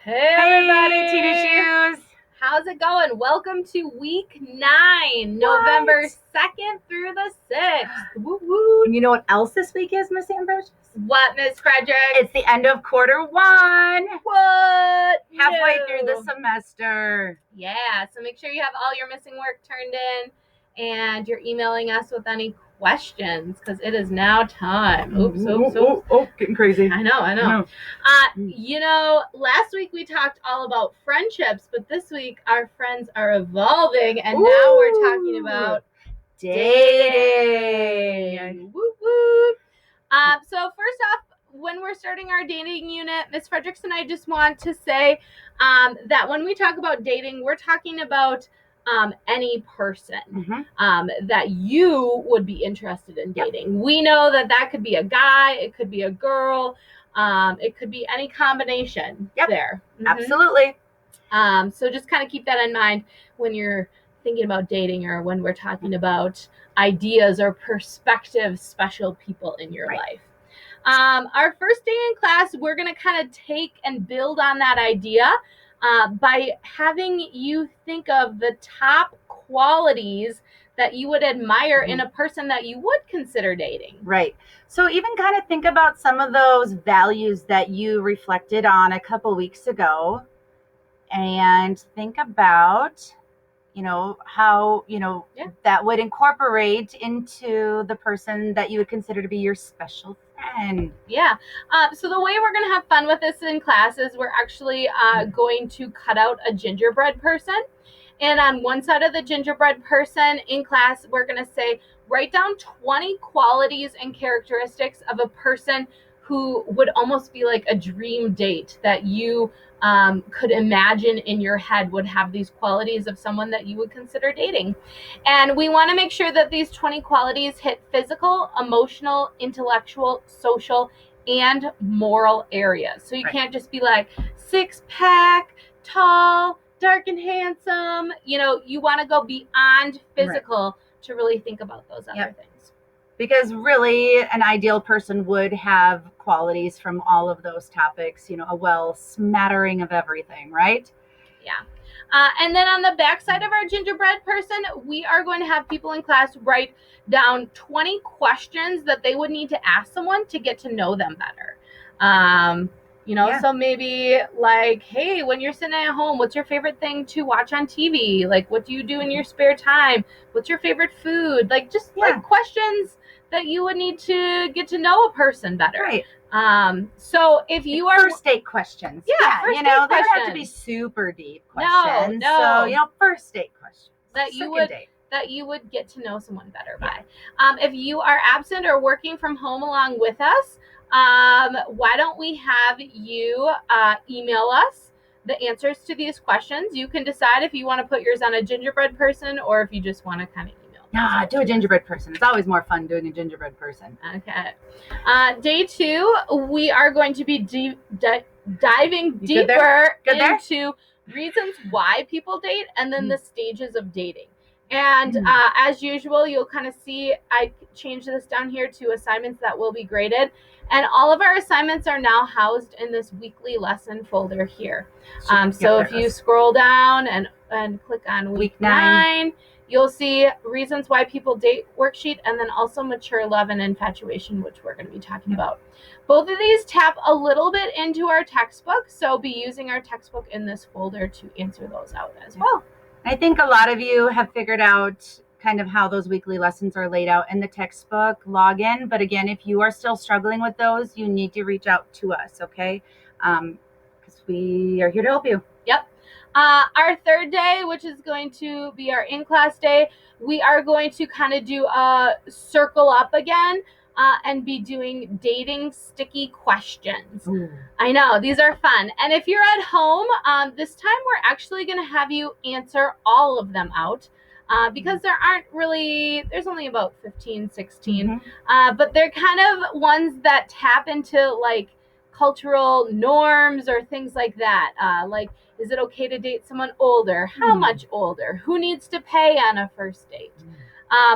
Hey Hey, Tina everybody! Shoes. How's it going? Welcome to week 9, November 2nd through the 6th. Woo woo! And you know what else this week is, Miss Ambrose? What, Miss Frederick? It's the end of quarter one. What? Halfway No. through the semester. Yeah, so make sure you have all your missing work turned in and you're emailing us with any questions because it is now time. Oops. Getting crazy. I know. Last week we talked all about friendships, but this week our friends are evolving, and now we're talking about dating. Woo woo. So first off, when we're starting our dating unit, Miss Fredericks and I just want to say that when we talk about dating, we're talking about any person that you would be interested in dating. Yep. We know that could be a guy, it could be a girl, it could be any combination there. Absolutely. So just kind of keep that in mind when you're thinking about dating or when we're talking about ideas or perspectives, special people in your life. Our first day in class, we're going to kind of take and build on that idea by having you think of the top qualities that you would admire in a person that you would consider dating. Right. So even kind of think about some of those values that you reflected on a couple weeks ago and think about how that would incorporate into the person that you would consider to be your special friend. Yeah. So the way we're going to have fun with this in class is we're actually going to cut out a gingerbread person. And on one side of the gingerbread person in class, we're going to say, write down 20 qualities and characteristics of a person who would almost be like a dream date that you could imagine in your head would have these qualities of someone that you would consider dating. And we want to make sure that these 20 qualities hit physical, emotional, intellectual, social, and moral areas. So you can't just be like 6-pack, tall, dark and handsome. You want to go beyond physical to really think about those other things. Because really an ideal person would have qualities from all of those topics, a well smattering of everything, right? Yeah. And then on the back side of our gingerbread person, we are going to have people in class write down 20 questions that they would need to ask someone to get to know them better. So maybe like, hey, when you're sitting at home, what's your favorite thing to watch on TV? Like, what do you do in your spare time? What's your favorite food? Like, just like questions that you would need to get to know a person better. Right. So if you are first date questions, they don't have to be super deep questions. No. So first date questions that you would get to know someone better by. If you are absent or working from home along with us, why don't we have you email us the answers to these questions? You can decide if you want to put yours on a gingerbread person or if you just want to kind of email. Do a gingerbread person. It's always more fun doing a gingerbread person. Okay. Day 2, we are going to be diving deeper into reasons why people date and then the stages of dating. And as usual, you'll kind of see I changed this down here to assignments that will be graded. And all of our assignments are now housed in this weekly lesson folder here. So if you scroll down and click on week 9, you'll see reasons why people date worksheet and then also mature love and infatuation, which we're going to be talking about. Both of these tap a little bit into our textbook, so be using our textbook in this folder to answer those out as well. I think a lot of you have figured out kind of how those weekly lessons are laid out in the textbook login. But again, if you are still struggling with those, you need to reach out to us, okay? Because we are here to help you. Yep. Our third day, which is going to be our in-class day, we are going to kind of do a circle up again and be doing dating sticky questions. I know, these are fun. And if you're at home, this time we're actually going to have you answer all of them out. Because there's only about 15, 16, but they're kind of ones that tap into like cultural norms or things like that. Like, is it okay to date someone older? How much older? Who needs to pay on a first date?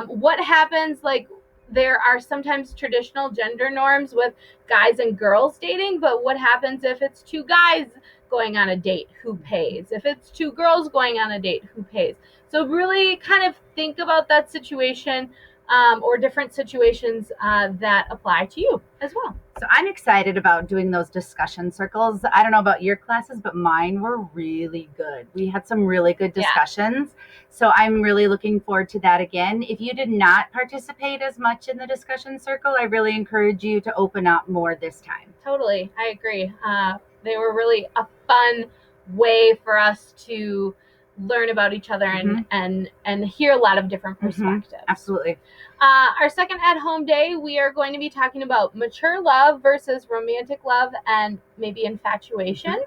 What happens, like, there are sometimes traditional gender norms with guys and girls dating, but what happens if it's 2 guys going on a date, who pays? If it's two girls going on a date, who pays? So really kind of think about that situation, or different situations that apply to you as well. So I'm excited about doing those discussion circles. I don't know about your classes, but mine were really good. We had some really good discussions. So I'm really looking forward to that again. If you did not participate as much in the discussion circle, I really encourage you to open up more this time. Totally, I agree. They were really a fun way for us to learn about each other and hear a lot of different perspectives. Absolutely. Our second at-home day, we are going to be talking about mature love versus romantic love and maybe infatuation.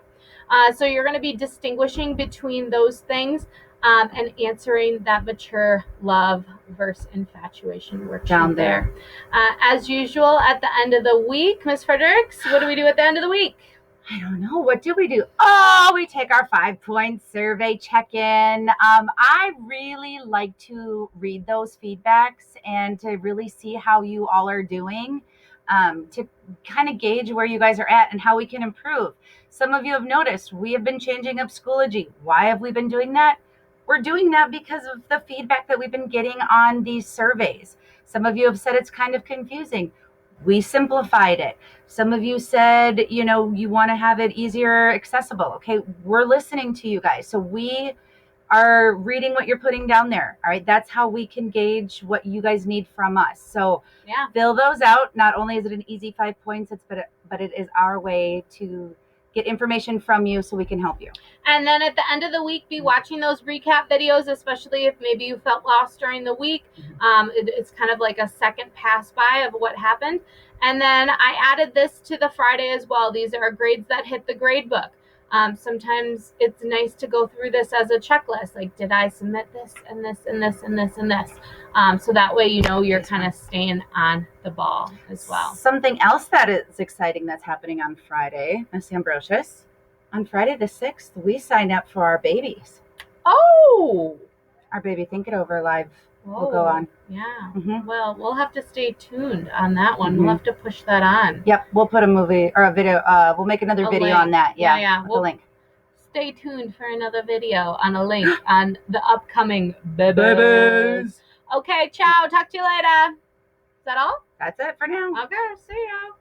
So you're going to be distinguishing between those things and answering that mature love versus infatuation worksheet Down there. As usual, at the end of the week, Ms. Fredericks, what do we do at the end of the week? I don't know. What do we do? Oh, we take our 5-point survey check-in. I really like to read those feedbacks and to really see how you all are doing, to kind of gauge where you guys are at and how we can improve. Some of you have noticed we have been changing up Schoology. Why have we been doing that? We're doing that because of the feedback that we've been getting on these surveys. Some of you have said it's kind of confusing. We simplified it. Some of you said, you want to have it easier accessible. Okay, we're listening to you guys. So we are reading what you're putting down there. All right, that's how we can gauge what you guys need from us. So fill those out. Not only is it an easy 5 points, but it is our way to get information from you so we can help you. And then at the end of the week, be watching those recap videos, especially if maybe you felt lost during the week. It's kind of like a second pass by of what happened. And then I added this to the Friday as well. These are grades that hit the grade book. Sometimes it's nice to go through this as a checklist. Like, did I submit this and this and this and this and this? So that way, you're kind of staying on the ball as well. Something else that is exciting that's happening on Friday, Miss Ambrosius. On Friday the 6th, we signed up for our babies. Oh! Our Baby Think It Over live will go on. Yeah. Well, we'll have to stay tuned on that one. We'll have to push that on. Yep. We'll put a movie or a video. We'll make another video link on that. Yeah. With a link. Stay tuned for another video on a link on the upcoming babies. Okay, ciao. Talk to you later. Is that all? That's it for now. Okay, see ya.